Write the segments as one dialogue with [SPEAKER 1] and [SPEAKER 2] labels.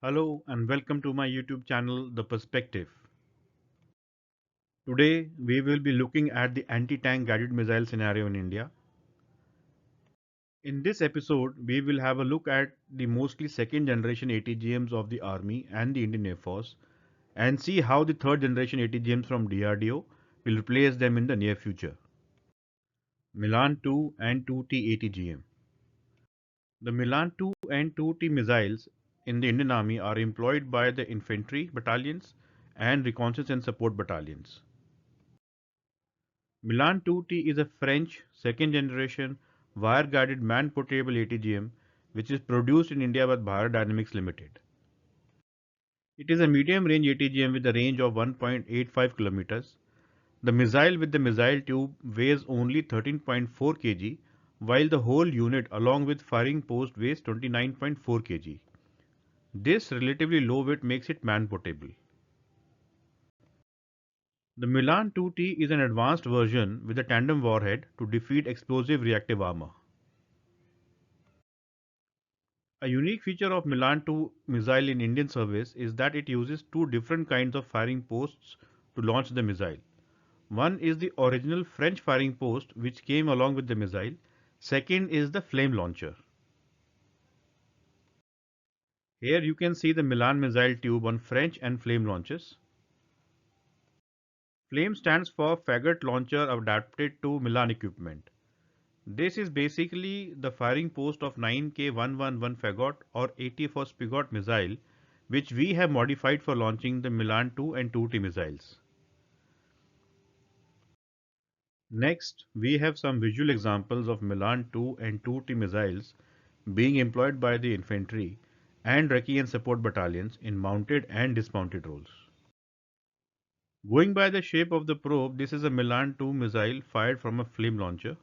[SPEAKER 1] Hello and welcome to my YouTube channel The Perspective. Today we will be looking at the anti-tank guided missile scenario in India. In this episode we will have a look at the mostly second generation ATGMs of the Army and the Indian Air Force and see how the third generation ATGMs from DRDO will replace them in the near future. Milan 2 and 2T ATGM. The Milan 2 and 2T missiles in the Indian Army are employed by the infantry battalions and reconnaissance and support battalions. Milan 2T is a French second-generation wire-guided man-portable ATGM which is produced in India by Bharat Dynamics Limited. It is a medium-range ATGM with a range of 1.85 kilometers. The missile with the missile tube weighs only 13.4 kg, while the whole unit along with firing post weighs 29.4 kg. This relatively low weight makes it man-portable. The Milan 2T is an advanced version with a tandem warhead to defeat explosive reactive armor. A unique feature of Milan 2 missile in Indian service is that it uses two different kinds of firing posts to launch the missile. One is the original French firing post which came along with the missile. Second is the flame launcher. Here you can see the Milan missile tube on French and flame launchers. Flame stands for Fagot launcher adapted to Milan equipment. This is basically the firing post of 9K111 Fagot or 80 for Spigot missile, which we have modified for launching the Milan 2 and 2T missiles. Next, we have some visual examples of Milan 2 and 2T missiles being employed by the infantry and recce and support battalions in mounted and dismounted roles. Going by the shape of the probe, this is a Milan 2 missile fired from a flame launcher.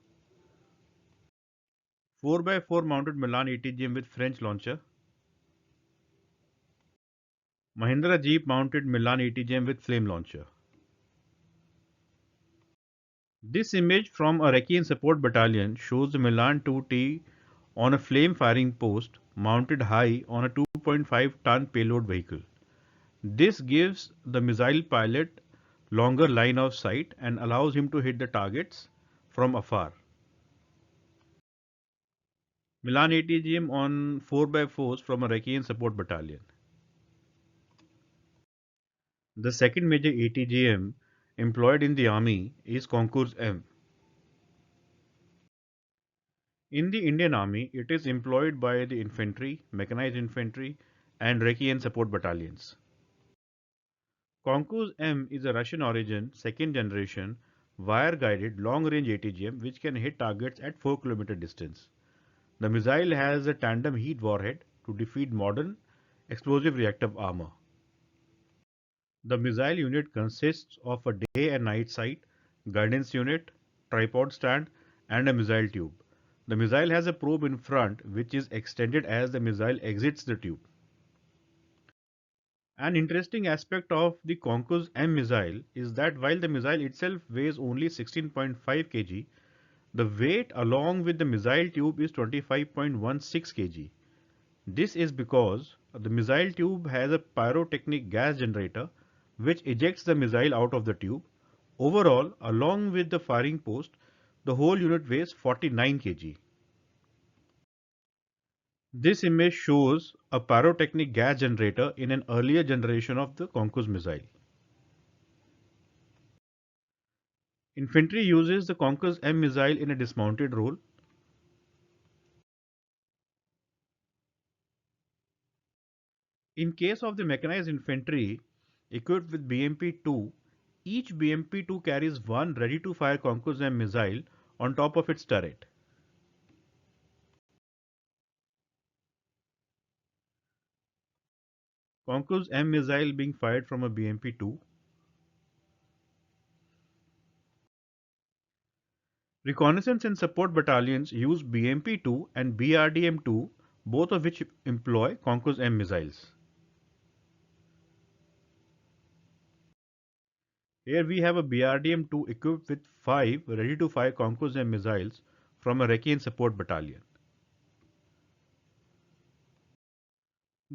[SPEAKER 1] 4x4 mounted Milan ATGM with French launcher. Mahindra Jeep mounted Milan ATGM with flame launcher. This image from a recce and support battalion shows the Milan 2T on a flame firing post mounted high on a 2.5-ton payload vehicle. This gives the missile pilot longer line of sight and allows him to hit the targets from afar. Milan ATGM on 4x4s from a recce and support battalion. The second major ATGM employed in the army is Concours M. In the Indian Army, it is employed by the infantry, mechanized infantry, and recce and support battalions. Concours M is a Russian origin, second generation, wire guided long range ATGM which can hit targets at 4 km distance. The missile has a tandem heat warhead to defeat modern explosive reactive armor. The missile unit consists of a day and night sight, guidance unit, tripod stand, and a missile tube. The missile has a probe in front which is extended as the missile exits the tube. An interesting aspect of the Concours M missile is that while the missile itself weighs only 16.5 kg, the weight along with the missile tube is 25.16 kg. This is because the missile tube has a pyrotechnic gas generator which ejects the missile out of the tube. Overall, along with the firing post, the whole unit weighs 49 kg. This image shows a pyrotechnic gas generator in an earlier generation of the Concours missile. Infantry uses the Concours M missile in a dismounted role. In case of the mechanized infantry equipped with BMP-2, each BMP-2 carries one ready-to-fire Concours M missile on top of its turret. Concours M missile being fired from a BMP-2. Reconnaissance and support battalions use BMP-2 and BRDM-2, both of which employ Concours M missiles. Here we have a BRDM-2 equipped with 5 ready-to-fire Concours M missiles from a recce and support battalion.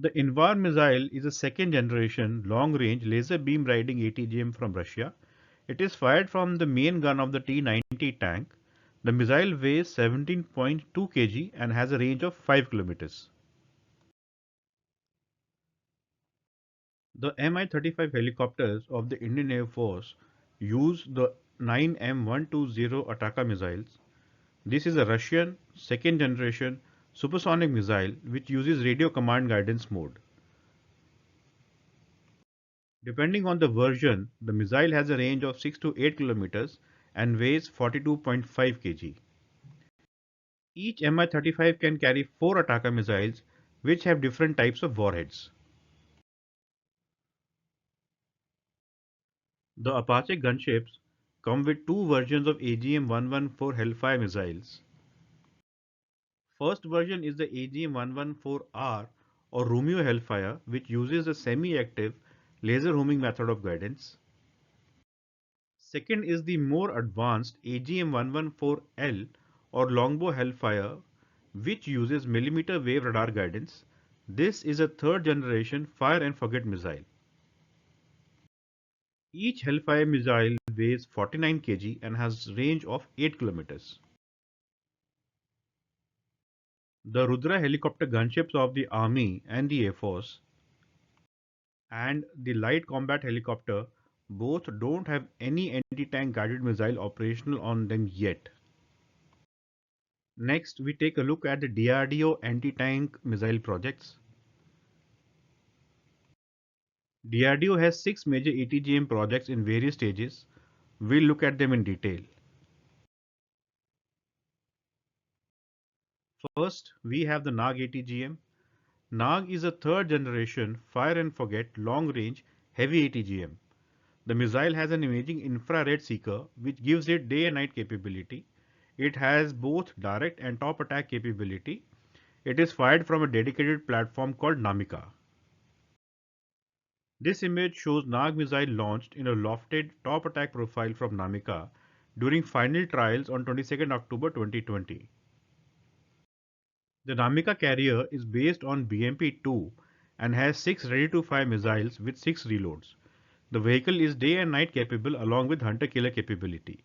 [SPEAKER 1] The Invar missile is a second generation long range laser beam riding ATGM from Russia. It is fired from the main gun of the T-90 tank. The missile weighs 17.2 kg and has a range of 5 kilometers. The Mi-35 helicopters of the Indian Air Force use the 9M120 Ataka missiles. This is a Russian second generation supersonic missile which uses radio command guidance mode. Depending on the version, the missile has a range of 6 to 8 kilometers and weighs 42.5 kg. Each Mi-35 can carry 4 Ataka missiles which have different types of warheads. The Apache gunships come with two versions of AGM-114 Hellfire missiles. First version is the AGM-114R or Romeo Hellfire, which uses a semi-active laser homing method of guidance. Second is the more advanced AGM-114L or Longbow Hellfire, which uses millimeter wave radar guidance. This is a third generation fire and forget missile. Each Hellfire missile weighs 49 kg and has range of 8 kilometers. The Rudra helicopter gunships of the Army and the Air Force and the light combat helicopter both don't have any anti-tank guided missile operational on them yet. Next, we take a look at the DRDO anti-tank missile projects. DRDO has 6 major ATGM projects in various stages. We'll look at them in detail. First, we have the NAG ATGM. NAG is a third generation fire and forget long range heavy ATGM. The missile has an imaging infrared seeker which gives it day and night capability. It has both direct and top attack capability. It is fired from a dedicated platform called Namika. This image shows NAG missile launched in a lofted top attack profile from Namika during final trials on 22nd October 2020. The Namika carrier is based on BMP-2 and has 6 ready-to-fire missiles with 6 reloads. The vehicle is day and night capable along with hunter-killer capability.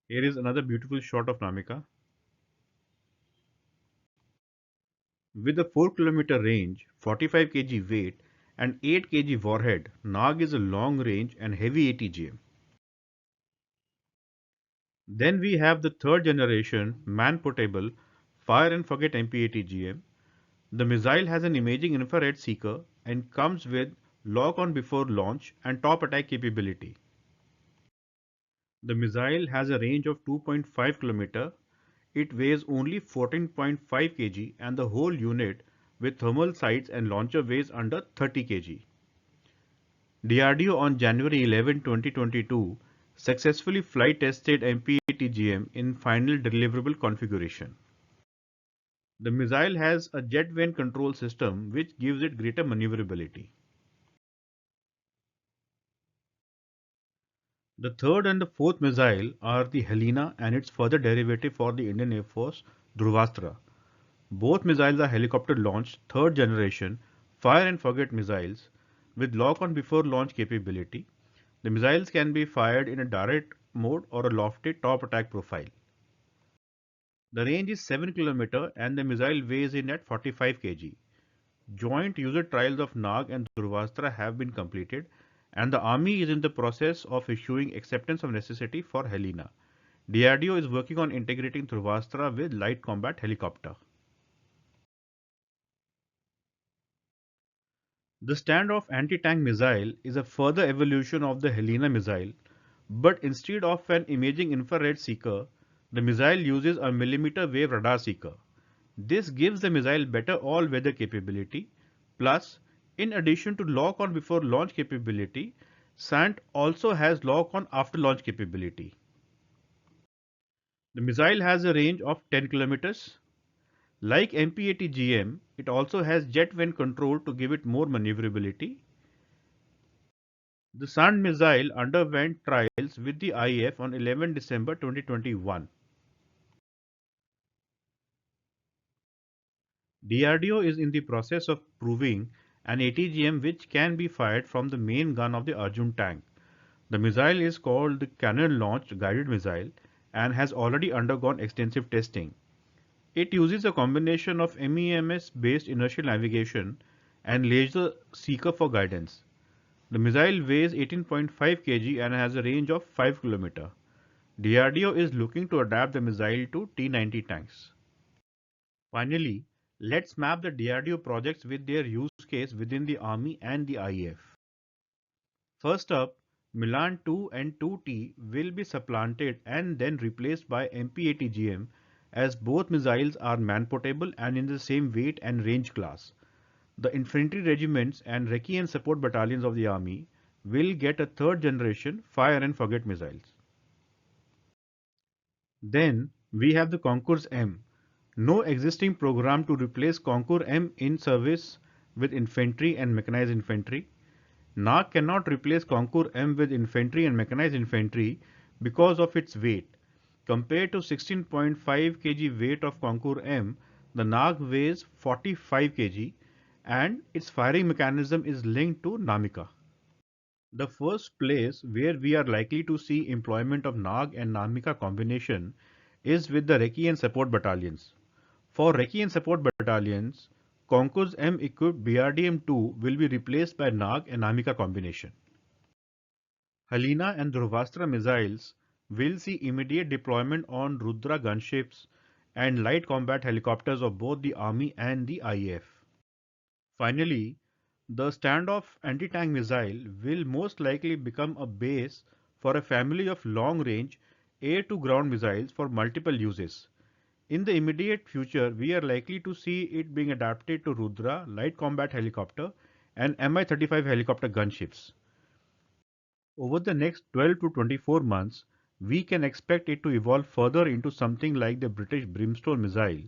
[SPEAKER 1] Here is another beautiful shot of Namika. With a 4 km range, 45 kg weight and 8 kg warhead, NAG is a long range and heavy ATGM. Then we have the third generation man-portable fire and forget MP-ATGM. The missile has an imaging infrared seeker and comes with lock on before launch and top attack capability. The missile has a range of 2.5 km. It weighs only 14.5 kg and the whole unit with thermal sights and launcher weighs under 30 kg. DRDO on January 11, 2022 successfully flight tested MP-ATGM in final deliverable configuration. The missile has a jet vane control system which gives it greater maneuverability. The third and the fourth missile are the Helena and its further derivative for the Indian Air Force, Dhruvastra. Both missiles are helicopter launched third generation fire and forget missiles with lock on before launch capability. The missiles can be fired in a direct mode or a lofted top attack profile. The range is 7 km and the missile weighs in at 45 kg. Joint user trials of NAG and Dhruvastra have been completed and the Army is in the process of issuing acceptance of necessity for Helena. DRDO is working on integrating Dhruvastra with light combat helicopter. The standoff anti-tank missile is a further evolution of the Helena missile, but instead of an imaging infrared seeker, the missile uses a millimeter wave radar seeker. This gives the missile better all-weather capability. Plus, in addition to lock-on before launch capability, SANT also has lock-on after launch capability. The missile has a range of 10 kilometers. Like MP-ATGM, it also has jet vane control to give it more maneuverability. The SANT missile underwent trials with the IAF on 11 December 2021. DRDO is in the process of proving an ATGM which can be fired from the main gun of the Arjun tank. The missile is called the Cannon Launched Guided Missile and has already undergone extensive testing. It uses a combination of MEMS based inertial navigation and laser seeker for guidance. The missile weighs 18.5 kg and has a range of 5 km. DRDO is looking to adapt the missile to T-90 tanks. Finally, let's map the DRDO projects with their use case within the Army and the IAF. First up, Milan 2 and 2T will be supplanted and then replaced by MP-ATGM as both missiles are man-portable and in the same weight and range class. The infantry regiments and recce and support battalions of the army will get a third generation fire and forget missiles. Then we have the Concourse M. No existing program to replace Concourse M in service with infantry and mechanized infantry. NAC cannot replace Concourse M with infantry and mechanized infantry because of its weight. Compared to 16.5 kg weight of Concourse M, the NAC weighs 45 kg and its firing mechanism is linked to Namika. The first place where we are likely to see employment of NAG and Namika combination is with the recce and support battalions. For recce and support battalions, Concourse M equipped BRDM-2 will be replaced by NAG and Namika combination. Halina and Dhruvastra missiles will see immediate deployment on Rudra gunships and light combat helicopters of both the Army and the IAF. Finally, the standoff anti-tank missile will most likely become a base for a family of long-range air-to-ground missiles for multiple uses. In the immediate future, we are likely to see it being adapted to Rudra light combat helicopter and Mi-35 helicopter gunships. Over the next 12 to 24 months, we can expect it to evolve further into something like the British Brimstone missile,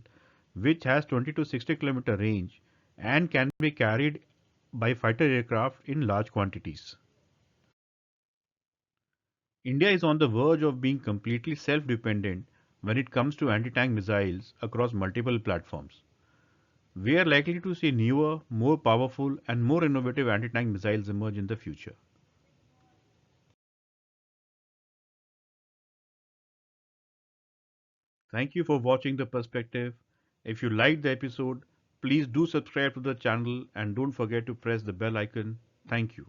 [SPEAKER 1] which has 20 to 60 km range and can be carried by fighter aircraft in large quantities. India is on the verge of being completely self-dependent when it comes to anti-tank missiles across multiple platforms. We are likely to see newer, more powerful and more innovative anti-tank missiles emerge in the future. Thank you for watching The Perspective. If you liked the episode, please do subscribe to the channel and don't forget to press the bell icon. Thank you.